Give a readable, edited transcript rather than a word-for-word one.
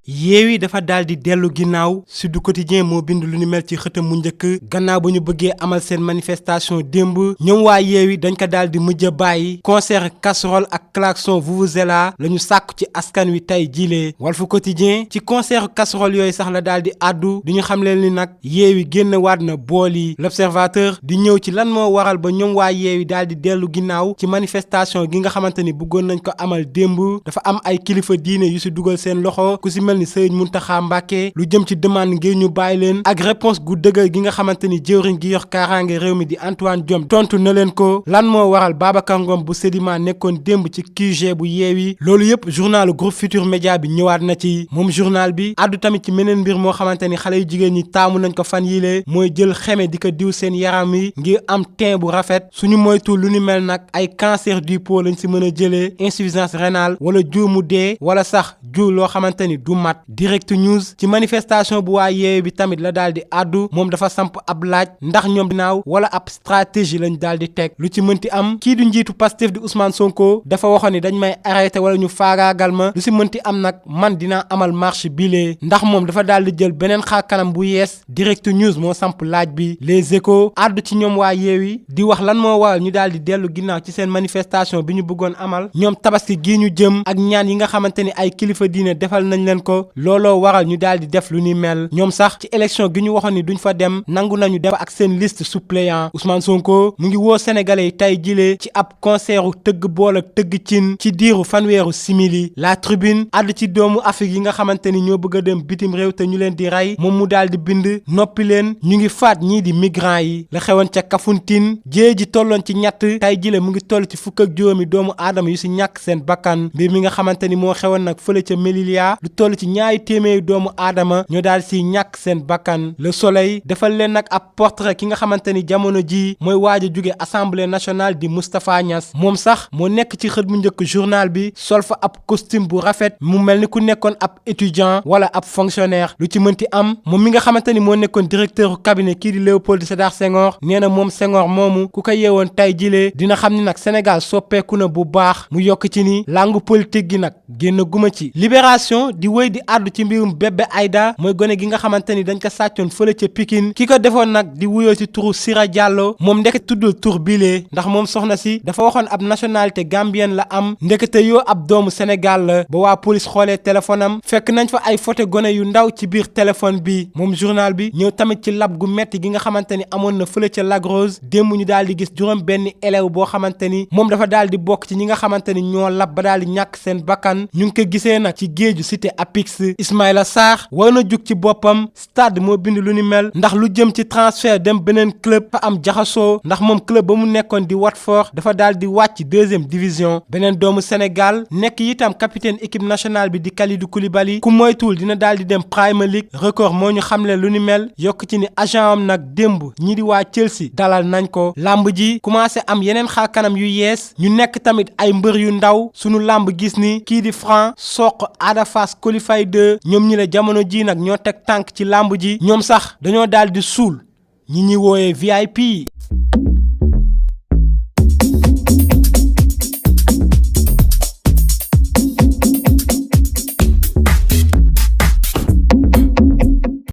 Yewwi dafa daldi dellu ginnaaw Sud Quotidien moo bind lu ni mel ci xëtam mu njëkk gannaaw ba ñu bëggee amal seen manifestation démb ñoom waa Yewwi dañ ko daldi mujj a bàyyi concert casserole ak klaxon vuvuzela la ñu sàkku ci askan wi tey jilee Walf Quotidien ci concert casserole yooyu sax la daldi àddu di ñu xam leen ni nag Yewwi génn waat na bool yi L'Observateur di ñëw ci lan moo waral ba ñoom waa Yewwi daldi dellu ginnaaw ci manifestation gi nga xamante ni bëggoon nañ ko amal démb dafa am ay kilifa diine yu si dugal seen loxo ku si mel ni Sëriñ Muntaxa Mbàkke lu jëm ci demande ngir ñu bàyyi leen ak réponse gu dëgër gi nga xamante ni jëwriñ gi yor kaaraange réew mi di Antoine Diome tontu na leen ko lan moo waral Babacar Ngom bu Sedima nekkoon démb ci QG bu Yewwi loolu yëpp journalu groupe Futurs Médias bi ñëwaat na ci moom journal bi addu tamit ci meneen mbir moo xamante ni xale yu jigéen ñi taamu nañ ko fan yile mooy jël xeme di ko diw seen yaram yi ngir am teint bu rafet suñu moytu lu ni mel nag ay cancer du peau lañ si mën a jëlee insuffisance rénale wala jur mu dee wala sax jur loo xamante ni du mat Direct News ci manifestation bu waa Yewwi bi tamit la daal di àddu moom dafa samp ab laaj ndax ñoom dinaaw wala ab stratégie lañ daal di teg lu ci mënti am kii du njiitu Pastef di Ousmane Sonko dafa waxoon ni dañ may arrêté wala ñu faagaagal ma lu si mënti am nag man dinaa amal marche bile ndax moom dafa daal di jël beneen xaar kanam bu yees Direct News moo samp laaj bi Les Échos àddu ci ñoom waa Yewwi di wax lan moo waral ñu daal di dellu ginnaaw ci seen manifestation bi ñu bëggoon amal ñoom tabaski gii ñu jëm ak ñaan yi nga xamante ni ay kilifa diine defal nañ leen ko looloo waral ñu daal di def lu ni mel ñoom sax ci élection gi ñu waxoon ni duñ fa dem nangu nañu dem ak seen liste suppléant Ousmane Sonko mu ngi woo sénégalais yi tey jilee ci ab concertu tëgg bool ak tëgg cin ci diiru fanweeru simili La Tribune àddu ci doomu Afrique yi nga xamante ni ñoo bëgg a dem bitim réew te ñu leen di rey moom mu daal di bind noppi leen ñu ngi faat ñii di migrants yi la xewoon ca Kafountine jéey ji tolloon ci ñett tey jile mu ngi toll ci fukk ak juróomi doomu aadama yu si ñàkk seen bakkan mbir mi nga xamante ni moo xewoon nag fële ca Melilla lu toll ci ñaari téeméeri doomu aadama ñoo daal si ñàkk seen bakkan Le Soleil defal leen nag ab portrait ki nga xamante ni jamono ji mooy waaj a jóge assemblée nationale di Moustapha Niass moom sax moo nekk ci xët mu njëkk journal bi sol fa ab costume bu rafet mu mel ni ku nekkoon ab étudiant wala ab fonctionnaire lu ci mënti am moom mi nga xamante ni moo nekkoon directeur cabinet kii di Léopold Sédar Senghor nee na moom Senghor moomu ku ko yeewoon tey jilee dina xam ni nag Sénégal soppeeku na bu baax mu yokk ci ni langue politique gi nag génn guma ci Libération di wéy di àddu ci mbirum Bébé Aïda mooy gone gi nga xamante ni dañ ko sàccoon fële ca Pikine ki ko defoon nag di wuyoo ci turu Sira Diallo moom ndekete tuddul tur bilee ndax moom soxna si dafa waxoon ab nationalité gambienne la am ndekete yoo ab doomu Sénégal la ba waa police xoolee téléphone am fekk nañ fa ay photo gone yu ndaw ci biir téléphone bi moom journal bi ñëw tamit ci lab gu metti gi nga xamante ni amoon na fële ca Lac Rose démb ñu daal di gis juróom benn élève boo xamante ni moom dafa daal di bokk ci ñi nga xamante ni ñoo lab ba daal di ñàkk seen bakkan ñu ngi ko gisee nag ci géeju cité Apix Ismaïla Sarr war na jug ci boppam stade moo bind lu ni mel ndax lu jëm ci transfert dem beneen club fa am jaxasoo ndax moom club ba mu nekkoon di Watford dafa daal di wàcc deuxième division beneen doomu Sénégal nekk itam capitaine équipe nationale bi di Kalidou Koulibaly ku moytuwul dina daal di dem Premier League record moo ñu xamle lu ni mel yokk ci ni agent am nag démb ñi di waa Chelsea dalal nañ ko lamb ji commencé am yeneen xaar kanam yu yees ñu nekk tamit ay mbër yu ndaw sunu lamb gis ni kii di Franc Sokh Ada Fass qualifié 2 ñoom ñi la jamono ji nag ñoo teg tànk ci lamb ji ñoom sax dañoo daal di suul ñi ñi wooyee VIP